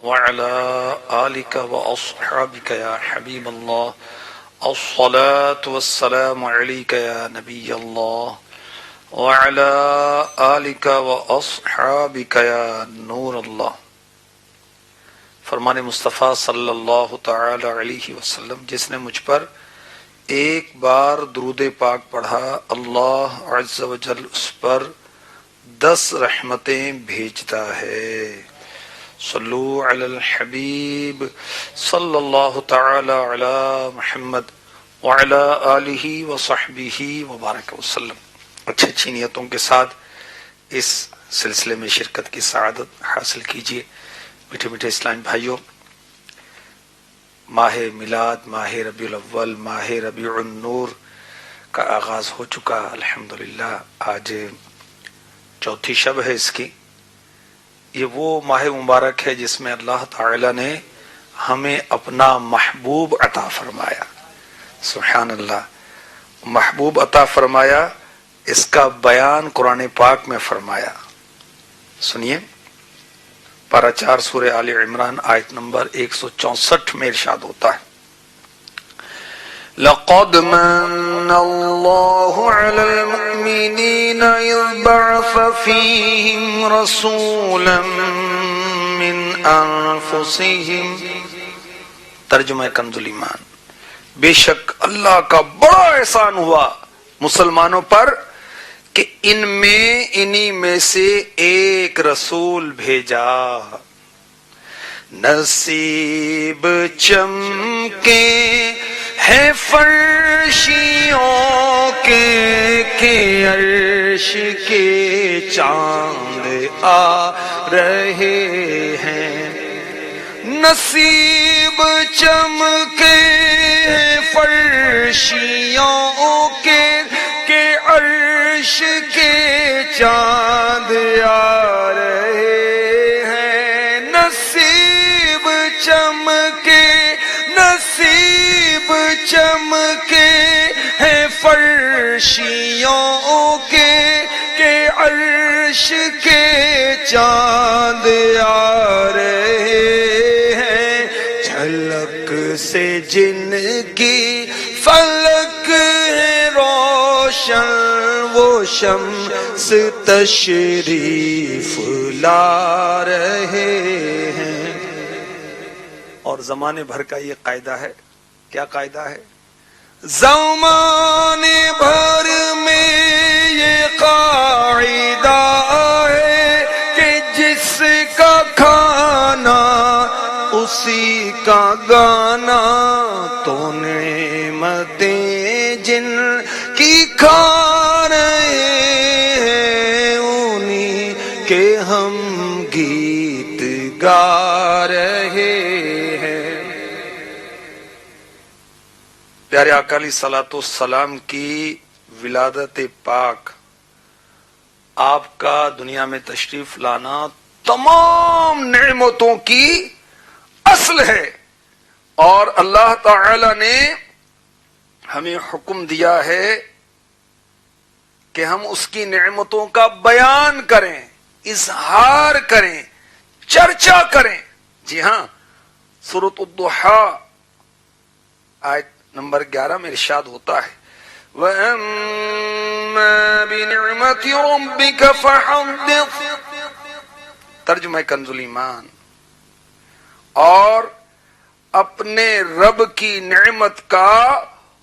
وعلى آلك وأصحابك يا حبيب الله الصلاة والسلام عليك يا نبي الله وعلى آلك وأصحابك يا نور الله. فرمان مصطفیٰ صلی اللہ تعالی علیہ وسلم، جس نے مجھ پر ایک بار درود پاک پڑھا اللہ عز و جل اس پر 10 رحمتیں بھیجتا ہے. صلو علی الحبیب صلی اللہ تعالی علی محمد وعلی آلہ وصحبہ وبارک وسلم. اچھی اچھی نیتوں کے ساتھ اس سلسلے میں شرکت کی سعادت حاصل کیجیے. میٹھے میٹھے اسلامی بھائیوں، ماہ میلاد، ماہ ربیع الاول، ماہ ربیع النور کا آغاز ہو چکا الحمدللہ. آج چوتھی شب ہے اس کی. یہ وہ ماہ مبارک ہے جس میں اللہ تعالی نے ہمیں اپنا محبوب عطا فرمایا. سبحان اللہ، محبوب عطا فرمایا، اس کا بیان قرآن پاک میں فرمایا. سنیے، پارہ 4 سورہ آل عمران آیت نمبر 164 میں ارشاد ہوتا ہے: لقد من اللہ علی المؤمنین اذ بعث فیہم رسولا من انفسہم. ترجمہ کنز الایمان: بے شک اللہ کا بڑا احسان ہوا مسلمانوں پر کہ انہی میں سے ایک رسول بھیجا. نصیب چمکے ہے فرشیوں کے کہ عرش کے چاند آ رہے ہیں. نصیب چمکے ہے فرشیوں کے کہ عرش کے چاند آ رہے ہیں. نصیب چمکے، نصیب چمکے ہے فرشیوں کے کہ عرش کے چاند آ رہے ہیں. جھلک سے جن کی فلک ہے روشن، وہ شمس تشریف لا رہے ہیں. اور زمانے بھر کا یہ قاعدہ ہے. کیا قاعدہ ہے؟ زمانے بھر میں یہ قاعدہ ہے کہ جس کا کھانا اسی کا گانا، تو نعمتیں جن کی کھا رہے ہیں انہی کے ہم گیت گا رہے ہیں. پیارے آقا علیہ الصلوۃ والسلام کی ولادت پاک، آپ کا دنیا میں تشریف لانا تمام نعمتوں کی اصل ہے. اور اللہ تعالی نے ہمیں حکم دیا ہے کہ ہم اس کی نعمتوں کا بیان کریں، اظہار کریں، چرچا کریں. جی ہاں، سورۃ الضحیٰ آیت نمبر 11 میں ارشاد ہوتا ہے: وَأَمَّا بِنِعْمَةِ رَبِّكَ فَحَدِّثْ. ترجمہ کنز الایمان: اور اپنے رب کی نعمت کا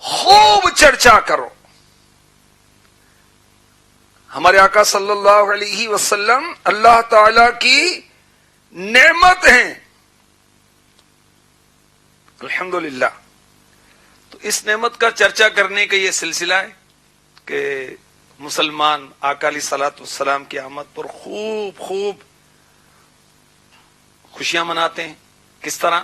خوب چرچا کرو. ہمارے آقا صلی اللہ علیہ وسلم اللہ تعالی کی نعمت ہیں الحمدللہ. تو اس نعمت کا چرچا کرنے کا یہ سلسلہ ہے کہ مسلمان آقا علیہ الصلوۃ والسلام کی آمد پر خوب خوشیاں مناتے ہیں. کس طرح؟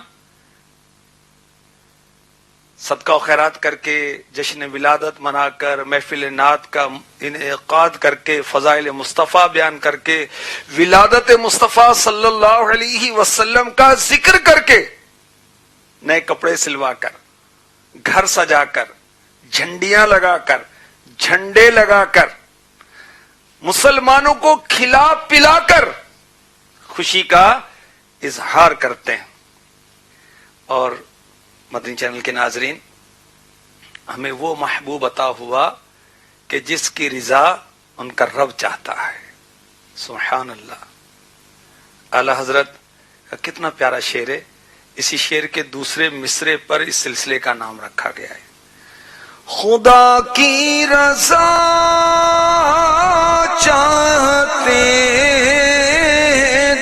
صدقہ و خیرات کر کے، جشن ولادت منا کر، محفل نعت کا انعقاد کر کے، فضائل مصطفیٰ بیان کر کے، ولادت مصطفیٰ صلی اللہ علیہ وسلم کا ذکر کر کے، نئے کپڑے سلوا کر، گھر سجا کر، جھنڈیاں لگا کر، جھنڈے لگا کر، مسلمانوں کو کھلا پلا کر خوشی کا اظہار کرتے ہیں. اور مدنی چینل کے ناظرین، ہمیں وہ محبوب عطا ہوا کہ جس کی رضا ان کا رب چاہتا ہے. سبحان اللہ. اعلی حضرت کا کتنا پیارا شعر ہے. اسی شعر کے دوسرے مصرے پر اس سلسلے کا نام رکھا گیا ہے. خدا کی رضا چاہتے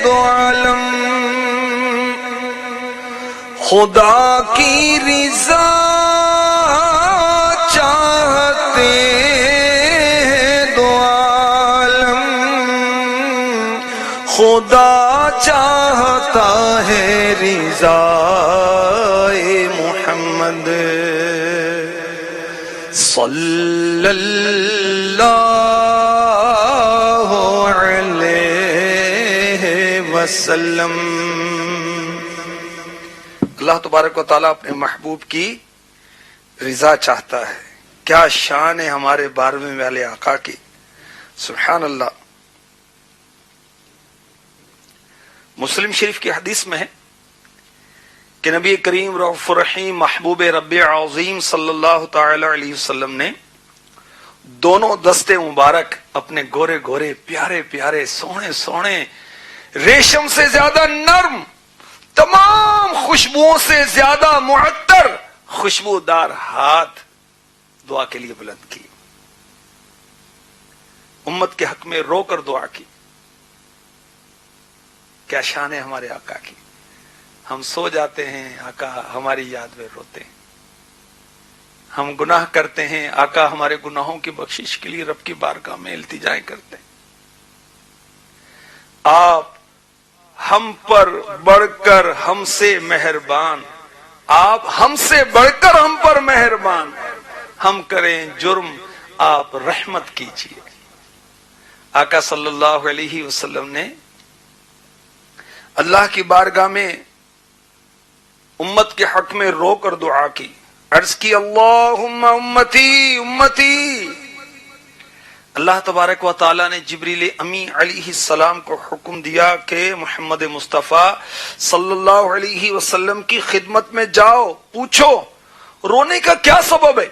دو عالم، خدا کی رضا چاہتے دو عالم، خدا چاہتا ہے رضا محمد صلی اللہ علیہ وسلم. اللہ تبارک و تعالیٰ اپنے محبوب کی رضا چاہتا ہے. کیا شان ہے ہمارے 12ویں والے آقا کی. سبحان اللہ. مسلم شریف کی حدیث میں ہے کہ نبی کریم رؤوف الرحیم محبوب رب عظیم صلی اللہ تعالی علیہ وسلم نے دونوں دستے مبارک اپنے گورے گورے پیارے پیارے سونے سونے ریشم سے زیادہ نرم، تمام خوشبوؤں سے زیادہ معطر خوشبودار ہاتھ دعا کے لیے بلند کی. امت کے حق میں رو کر دعا کی. کیا شان ہے ہمارے آقا کی. ہم سو جاتے ہیں، آقا ہماری یاد میں روتے ہیں. ہم گناہ کرتے ہیں، آقا ہمارے گناہوں کی بخشش کے لیے رب کی بارگاہ میں التجائیں کرتے ہیں. آپ ہم پر بڑھ کر ہم سے مہربان، آپ ہم سے بڑھ کر ہم پر مہربان. ہم کریں جرم آپ رحمت کیجیے. آقا صلی اللہ علیہ وسلم نے اللہ کی بارگاہ میں امت کے حق میں رو کر دعا کی. عرض کی اللہم امتی امتی. اللہ تبارک و تعالیٰ نے جبریل امی علیہ السلام کو حکم دیا کہ محمد مصطفیٰ صلی اللہ علیہ وسلم کی خدمت میں جاؤ، پوچھو رونے کا کیا سبب ہے.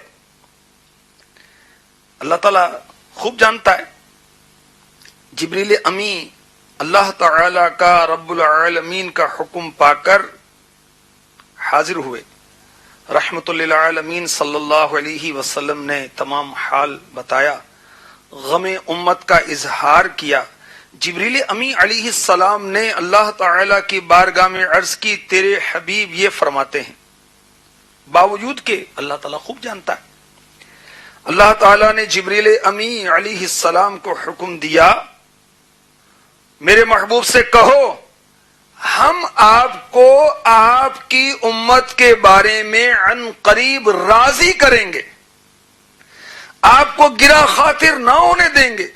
اللہ تعالیٰ خوب جانتا ہے. جبریل امی اللہ تعالی کا رب العالمین کا حکم پا کر حاضر ہوئے. رحمت للعالمین صلی اللہ علیہ وسلم نے تمام حال بتایا، غم امت کا اظہار کیا. جبریل امی علیہ السلام نے اللہ تعالی کی بارگاہ میں عرض کی تیرے حبیب یہ فرماتے ہیں، باوجود کہ اللہ تعالیٰ خوب جانتا ہے. اللہ تعالیٰ نے جبریل امی علیہ السلام کو حکم دیا میرے محبوب سے کہو ہم آپ کو آپ کی امت کے بارے میں عن قریب راضی کریں گے، آپ کو گرا خاطر نہ ہونے دیں گے.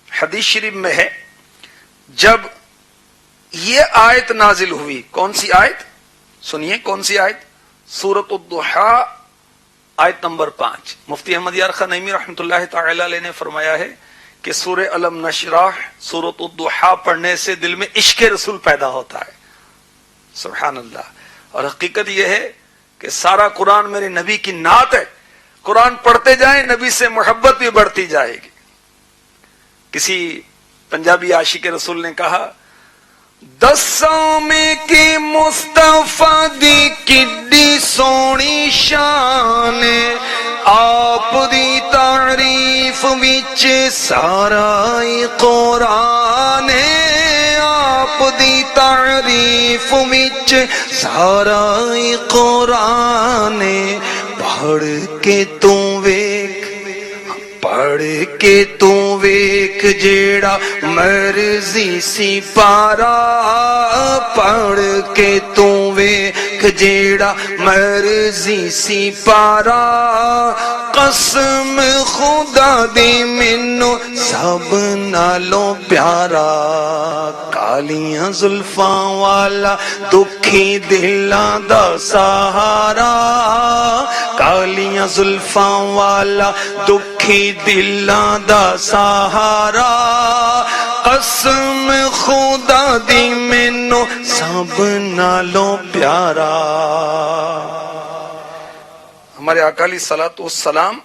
حدیث شریف میں ہے جب یہ آیت نازل ہوئی، کون سی آیت سنیے، کون سی آیت؟ سورۃ الضحیٰ آیت نمبر 5. مفتی احمد یار خان نعیمی رحمۃ اللہ تعالی علیہ نے فرمایا ہے کہ سورہ علم نشرح سورۃ الضحیٰ پڑھنے سے دل میں عشق رسول پیدا ہوتا ہے. سبحان اللہ. اور حقیقت یہ ہے کہ سارا قرآن میرے نبی کی نعت ہے. قرآن پڑھتے جائیں نبی سے محبت بھی بڑھتی جائے گی. کسی پنجابی عاشق رسول نے کہا دساں میں کی مصطفیٰ دی کڈی سونی شان، آپ دی تعریف وچ سارا قرآن، آپ دی تعریف وچ سارا قرآن. پڑھ کے تو ویکھ، پڑھ کے تو ویکھ جیڑا مرضی سی پارا، پڑھ کے تو ویکھ جیڑا مرضی سی پارا. قسم خدا دی مینوں سب نالوں پیارا، کالیاں زلفاں والا دکھی دلاں دا سہارا، کالیاں زلفاں والا دکھی دلاں دا سہارا. قسم خدا دی مینوں سب نالوں پیارا. ہمارے آقا علیہ الصلوۃ والسلام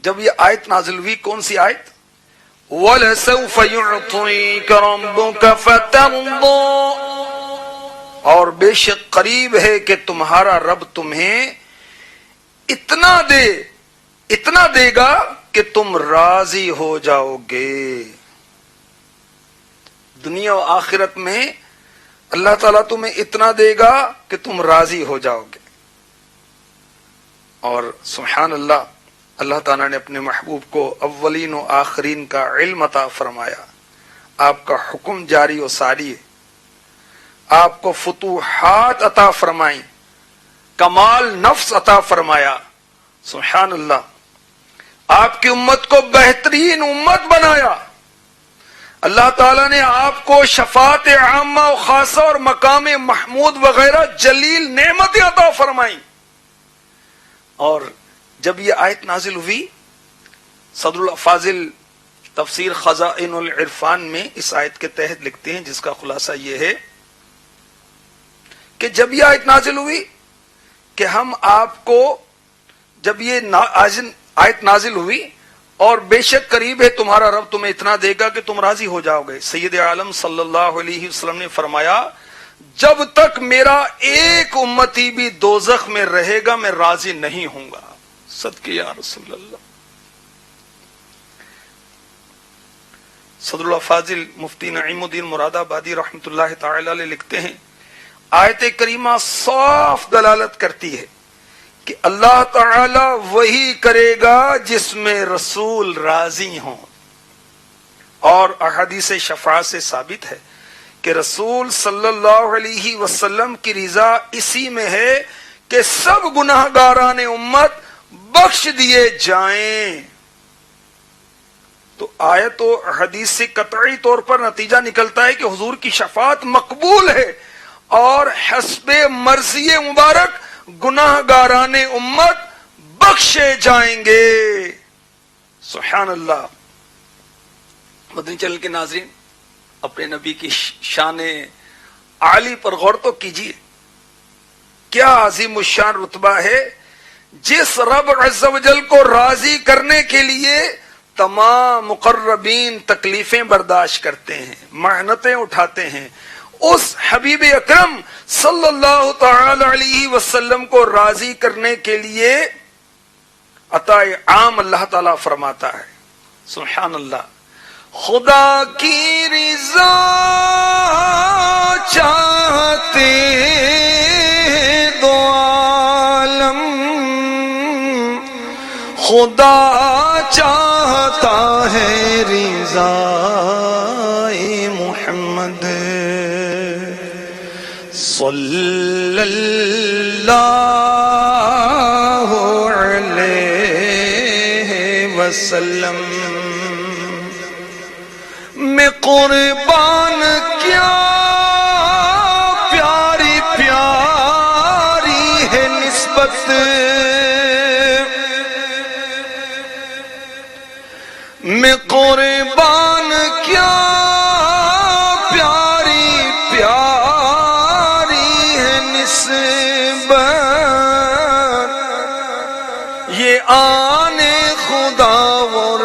جب یہ آیت نازل ہوئی، کون سی آیت؟ وَلَسَوْفَ يُعْطِيكَ رَبُّكَ فَتَرْضَىٰ، اور بے شک قریب ہے کہ تمہارا رب تمہیں اتنا دے گا کہ تم راضی ہو جاؤ گے. دنیا و آخرت میں اللہ تعالیٰ تمہیں اتنا دے گا کہ تم راضی ہو جاؤ گے. اور سبحان اللہ، اللہ تعالیٰ نے اپنے محبوب کو اولین و آخرین کا علم عطا فرمایا، آپ کا حکم جاری و ساری ہے، آپ کو فتوحات عطا فرمائیں، کمال نفس عطا فرمایا. سبحان اللہ، آپ کی امت کو بہترین امت بنایا. اللہ تعالیٰ نے آپ کو شفاعت عامہ و خاصہ اور مقام محمود وغیرہ جلیل نعمتیں عطا فرمائیں. اور جب یہ آیت نازل ہوئی، صدر الافاضل تفسیر خزائن العرفان میں اس آیت کے تحت لکھتے ہیں، جس کا خلاصہ یہ ہے کہ جب یہ آیت نازل ہوئی کہ ہم آپ کو، جب یہ آیت نازل ہوئی اور بے شک قریب ہے تمہارا رب تمہیں اتنا دے گا کہ تم راضی ہو جاؤ گے، سید عالم صلی اللہ علیہ وسلم نے فرمایا جب تک میرا ایک امتی بھی دوزخ میں رہے گا میں راضی نہیں ہوں گا. صدقے یا رسول اللہ. صدر الافاضل مفتی نعیم الدین مراد آبادی رحمۃ اللہ تعالی علیہ لکھتے ہیں، آیت کریمہ صاف دلالت کرتی ہے کہ اللہ تعالی وہی کرے گا جس میں رسول راضی ہوں. اور احادیث شفاعت سے ثابت ہے کہ رسول صلی اللہ علیہ وسلم کی رضا اسی میں ہے کہ سب گناہ گاران امت بخش دیے جائیں. تو آیت و حدیث سے قطعی طور پر نتیجہ نکلتا ہے کہ حضور کی شفاعت مقبول ہے اور حسب مرضی مبارک گناہ گاران امت بخشے جائیں گے. سبحان اللہ. مدنی چینل کے ناظرین، اپنے نبی کی شان عالی پر غور تو کیجیے. کیا عظیم الشان رتبہ ہے جس رب عز و جل کو راضی کرنے کے لیے تمام مقربین تکلیفیں برداشت کرتے ہیں، محنتیں اٹھاتے ہیں. اس حبیب اکرم صلی اللہ تعالی علیہ وسلم کو راضی کرنے کے لیے عطا عام اللہ تعالیٰ فرماتا ہے. سبحان اللہ. خدا کی رضا چاہتے دو عالم، خدا چاہتا ہے رضا محمد صلی اللہ علیہ وسلم. میں قربان کیا پیاری پیاری ہے نسبت، میں قربان کیا پیاری پیاری ہے نسبت، یہ آن خدا اور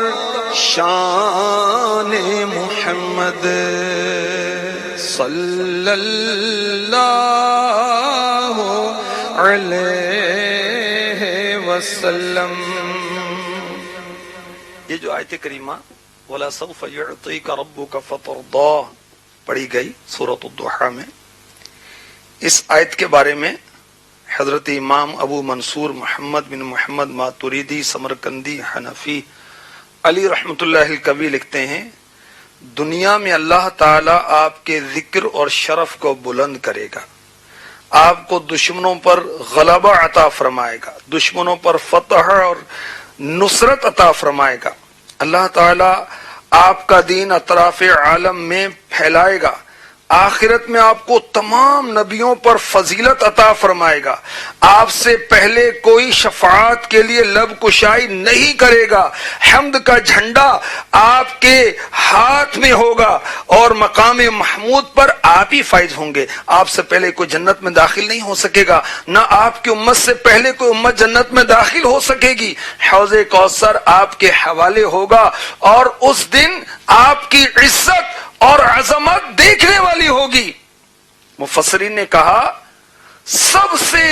شان محمد صلی اللہ علیہ وسلم. یہ جو آیت کریمہ وَلَسَوْفَ يُعْطِيكَ رَبُّكَ فَتَرْضَىٰ پڑھی گئی سورۃ الضحیٰ میں، اس آیت کے بارے میں حضرت امام ابو منصور محمد بن محمد ماتوریدی سمرقندی حنفی علی رحمت اللہ الکوی لکھتے ہیں، دنیا میں اللہ تعالیٰ آپ کے ذکر اور شرف کو بلند کرے گا، آپ کو دشمنوں پر غلبہ عطا فرمائے گا، دشمنوں پر فتح اور نصرت عطا فرمائے گا. اللہ تعالیٰ آپ کا دین اطراف عالم میں پھیلائے گا، آخرت میں آپ کو تمام نبیوں پر فضیلت عطا فرمائے گا. آپ سے پہلے کوئی شفاعت کے لیے لب کشائی نہیں کرے گا. حمد کا جھنڈا آپ کے ہاتھ میں ہوگا اور مقام محمود پر آپ ہی فائز ہوں گے. آپ سے پہلے کوئی جنت میں داخل نہیں ہو سکے گا، نہ آپ کی امت سے پہلے کوئی امت جنت میں داخل ہو سکے گی. حوض کوثر آپ کے حوالے ہوگا اور اس دن آپ کی عزت اور عظمت دیکھنے والی ہوگی. مفسرین نے کہا سب سے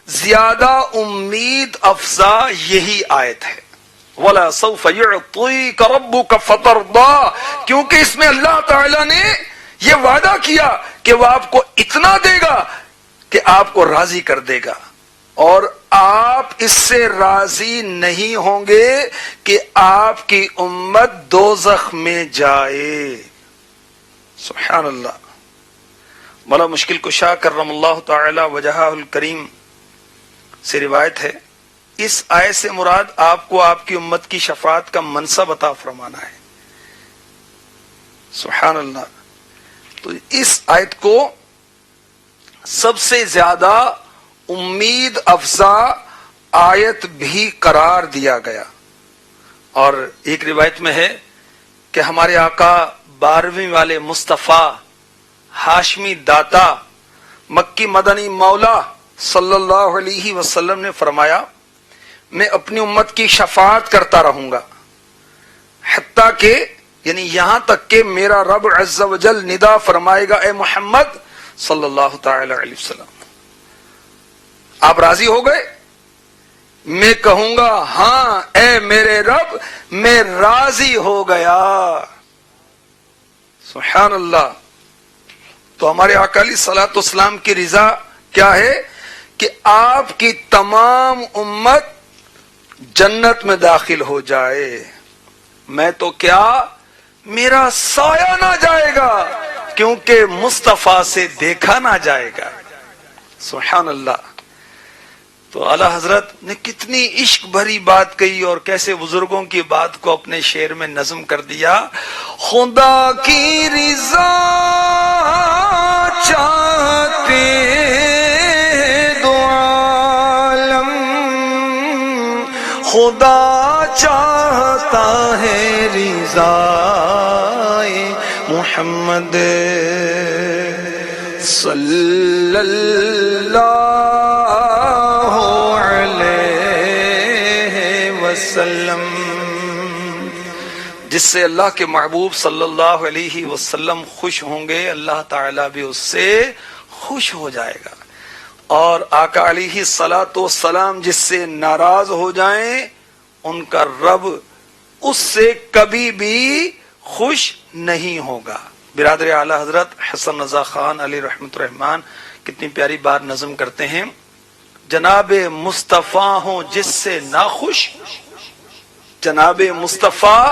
زیادہ امید افزا یہی آیت ہے، وَلَا سَوْفَ يُعْطِيكَ رَبُّكَ فَتَرْضَىٰ، کیونکہ اس میں اللہ تعالی نے یہ وعدہ کیا کہ وہ آپ کو اتنا دے گا کہ آپ کو راضی کر دے گا، اور آپ اس سے راضی نہیں ہوں گے کہ آپ کی امت دوزخ میں جائے. سبحان اللہ. مولا مشکل کشا کرم اللہ تعالی وجہہ الکریم سے روایت ہے، اس آیت سے مراد آپ کو آپ کی امت کی شفاعت کا منصب عطا فرمانا ہے. سبحان اللہ. تو اس آیت کو سب سے زیادہ امید افزا آیت بھی قرار دیا گیا. اور ایک روایت میں ہے کہ ہمارے آقا 12ویں والے مصطفیٰ ہاشمی داتا مکی مدنی مولا صلی اللہ علیہ وسلم نے فرمایا میں اپنی امت کی شفاعت کرتا رہوں گا حتیٰ کہ یعنی یہاں تک کہ میرا رب عز و جل ندا فرمائے گا اے محمد صلی اللہ تعالی علیہ وسلم آپ راضی ہو گئے؟ میں کہوں گا ہاں اے میرے رب میں راضی ہو گیا. سبحان اللہ. تو ہمارے آقا علیہ الصلوۃ والسلام کی رضا کیا ہے کہ آپ کی تمام امت جنت میں داخل ہو جائے. میں تو کیا میرا سایہ نہ جائے گا کیونکہ مصطفیٰ سے دیکھا نہ جائے گا. سبحان اللہ. تو اعلی حضرت نے کتنی عشق بھری بات کہی اور کیسے بزرگوں کی بات کو اپنے شعر میں نظم کر دیا. خدا کی رضا چاہتے دو عالم خدا چاہتا ہے رضا محمد صلی اللہ وسلم. جس سے اللہ کے محبوب صلی اللہ علیہ وسلم خوش ہوں گے اللہ تعالیٰ بھی اس سے خوش ہو جائے گا. اور آقا علیہ الصلوۃ والسلام جس سے ناراض ہو جائیں ان کا رب اس سے کبھی بھی خوش نہیں ہوگا. برادر اعلی حضرت حسن رضا خان علی رحمۃ الرحمان کتنی پیاری بات نظم کرتے ہیں. جناب مصطفیٰ ہوں جس سے ناخوش جناب مصطفیٰ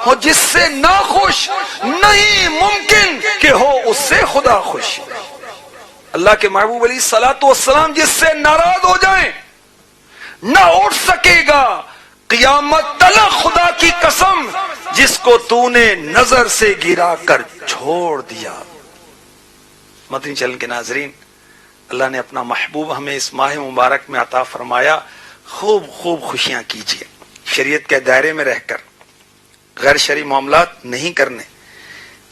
ہو جس سے ناخوش نہیں ممکن کہ ہو اس سے خدا خوش. اللہ کے محبوب علیہ الصلوۃ والسلام جس سے ناراض ہو جائیں نہ اٹھ سکے گا قیامت تلک خدا کی قسم جس کو تو نے نظر سے گرا کر چھوڑ دیا. مدنی چینل کے ناظرین، اللہ نے اپنا محبوب ہمیں اس ماہ مبارک میں عطا فرمایا. خوب خوب خوشیاں کیجیے، شریعت کے دائرے میں رہ کر غیر شرعی معاملات نہیں کرنے.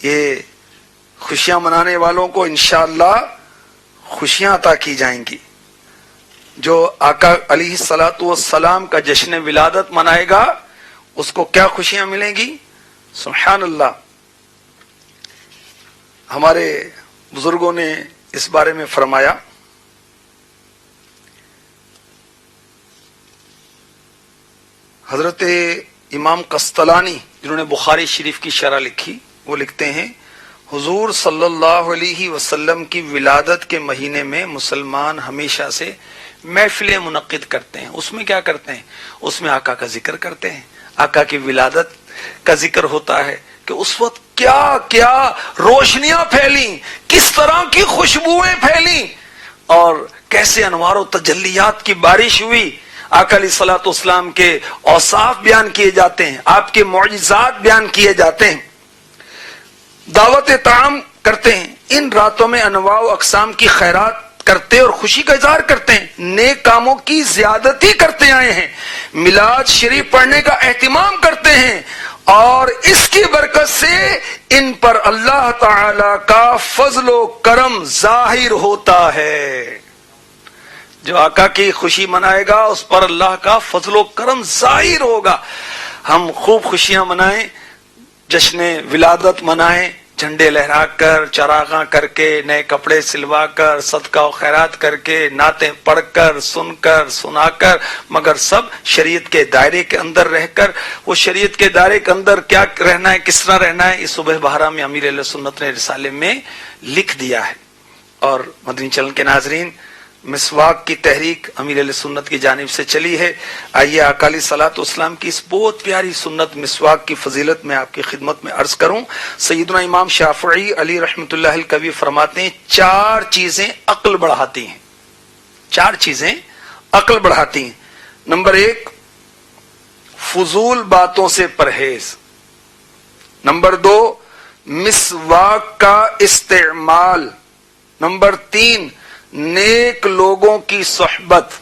یہ خوشیاں منانے والوں کو انشاءاللہ خوشیاں عطا کی جائیں گی. جو آقا علیہ الصلوۃ والسلام کا جشن ولادت منائے گا اس کو کیا خوشیاں ملیں گی. سبحان اللہ. ہمارے بزرگوں نے اس بارے میں فرمایا حضرت امام قسطلانی جنہوں نے بخاری شریف کی شرح لکھی وہ لکھتے ہیں حضور صلی اللہ علیہ وسلم کی ولادت کے مہینے میں مسلمان ہمیشہ سے محفلیں منعقد کرتے ہیں. اس میں کیا کرتے ہیں؟ اس میں آقا کا ذکر کرتے ہیں، آقا کی ولادت کا ذکر ہوتا ہے کہ اس وقت کیا کیا روشنیاں پھیلیں، کس طرح کی خوشبوئیں پھیلیں اور کیسے انوار و تجلیات کی بارش ہوئی. آقا علیہ الصلوۃ والسلام کے اوصاف بیان کیے جاتے ہیں، آپ کے معجزات بیان کیے جاتے ہیں. دعوت طعام کرتے ہیں، ان راتوں میں انواع و اقسام کی خیرات کرتے اور خوشی کا اظہار کرتے ہیں، نیک کاموں کی زیادتی کرتے آئے ہیں، میلاد شریف پڑھنے کا اہتمام کرتے ہیں، اور اس کی برکت سے ان پر اللہ تعالی کا فضل و کرم ظاہر ہوتا ہے۔ جو آقا کی خوشی منائے گا اس پر اللہ کا فضل و کرم ظاہر ہوگا۔ ہم خوب خوشیاں منائیں، جشن ولادت منائیں، جھنڈے لہرا کر، چراغاں کر کے، نئے کپڑے سلوا کر، صدقہ و خیرات کر کے، نعتیں پڑھ کر، سن کر، سنا کر، مگر سب شریعت کے دائرے کے اندر رہ کر۔ وہ شریعت کے دائرے کے اندر کیا رہنا ہے، کس طرح رہنا ہے، اس صبح بہارا میں امیر اہل سنت نے رسالے میں لکھ دیا ہے۔ اور مدنی چینل کے ناظرین، مسواک کی تحریک امیر علیہ سنت کی جانب سے چلی ہے۔ آئیے اکالی صلاۃ والسلام کی اس بہت پیاری سنت مسواک کی فضیلت میں آپ کی خدمت میں عرض کروں۔ سیدنا امام شافعی علی رحمۃ اللہ الکوی فرماتے ہیں 4 چیزیں عقل بڑھاتی ہیں، 4 چیزیں عقل بڑھاتی ہیں۔ نمبر 1، فضول باتوں سے پرہیز۔ نمبر 2، مسواک کا استعمال۔ نمبر 3، نیک لوگوں کی صحبت۔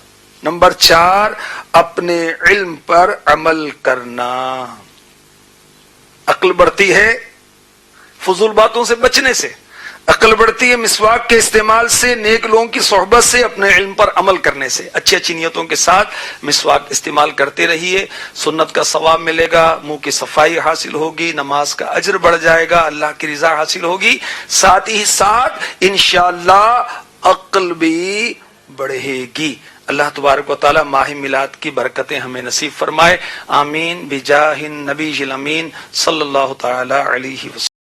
نمبر 4، اپنے علم پر عمل کرنا۔ عقل بڑھتی ہے فضول باتوں سے بچنے سے، عقل بڑھتی ہے مسواک کے استعمال سے، نیک لوگوں کی صحبت سے، اپنے علم پر عمل کرنے سے۔ اچھی اچھی نیتوں کے ساتھ مسواک استعمال کرتے رہیے، سنت کا ثواب ملے گا، منہ کی صفائی حاصل ہوگی، نماز کا اجر بڑھ جائے گا، اللہ کی رضا حاصل ہوگی، ساتھ ہی ساتھ انشاءاللہ عقل بھی بڑھے گی۔ اللہ تبارک و تعالی ماہ میلاد کی برکتیں ہمیں نصیب فرمائے، آمین بجاہ النبی الامین صلی اللہ تعالی علیہ وسلم۔